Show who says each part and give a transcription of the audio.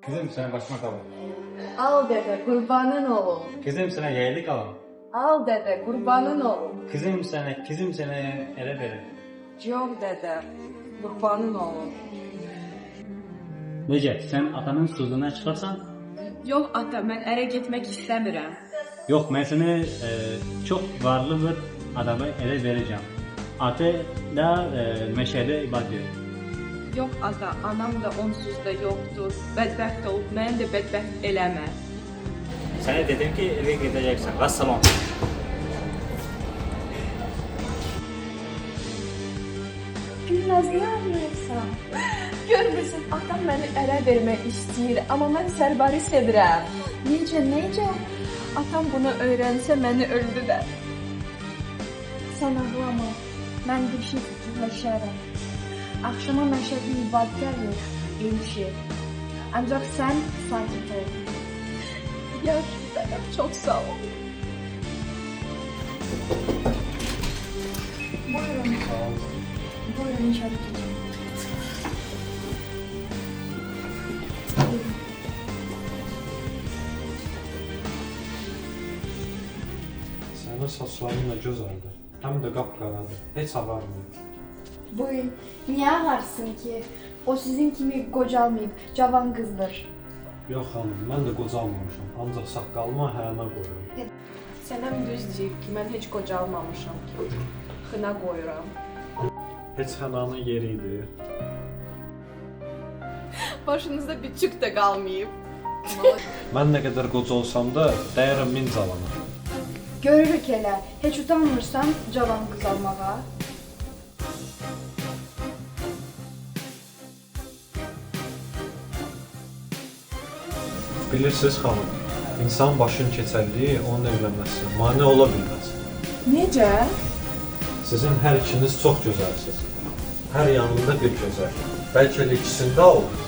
Speaker 1: Kızım sana başmak alın.
Speaker 2: Al dede kurbanın olum.
Speaker 1: Kızım sana yaylık alın.
Speaker 2: Al dede kurbanın olum.
Speaker 1: Kızım sana ele verin.
Speaker 2: Yok dede kurbanın olum.
Speaker 1: Necə, sen atanın sözünden çıkarsan?
Speaker 3: Yox ata, mən ərə getmək istəmirəm.
Speaker 1: Yok, ben sana çok varlı bir adamı ele vereceğim. Atı da meşede ibadet ediyor.
Speaker 3: Yox ata, anam da onsuz da yoxdur. Bədbəxt olub, məni də bədbəxt eləmə.
Speaker 1: Sana dedim ki eve gideceksin. Vesselam.
Speaker 2: Gülnaz ne yapıyorsun?
Speaker 3: Görmürsən, atam məni ərə vermək istəyir, amma mən Sərbari sevirəm.
Speaker 2: Necə?
Speaker 3: Atam bunu öyrənsə məni öldürər.
Speaker 2: Sen ağlama. Ben bir şey fikirleşerim. Akşama meşede ibadetler yok. İyi bir şey. Ancak sen sakit ol.
Speaker 3: Gerçekten çok sağ ol.
Speaker 2: Buyurun. Buyurun içeri geçin.
Speaker 4: Sənin saçların da gözəldir. Həm də qapqaradır. Heç ağarmıyor.
Speaker 2: Buyurun. Niye ağarsın ki? O sizin kimi kocalmayıp cavan kızdır.
Speaker 4: Yox xanım, mən də qocalmamışam. Ancaq saqqalıma həyana qoyuram.
Speaker 3: Sənəm düz deyir ki, mən heç qocalmamışam ki. Xına qoyuram.
Speaker 4: Heç xənanın yeri idi.
Speaker 3: Başınızda küçük də qalmayıb.
Speaker 4: Mən nə qədər qoca olsam da dəyərəm 1000 calana.
Speaker 2: Görürük hele. Hiç utanmırsan cavan kız almağa.
Speaker 4: Bilirsiniz xanım, insan başın keçərliyi onun evlənməsinə mane ola bilməz.
Speaker 3: Necə?
Speaker 4: Sizin hər ikiniz çox gözəlsiniz. Hər yanında bir gözəl. Bəlkə də ikisində olur.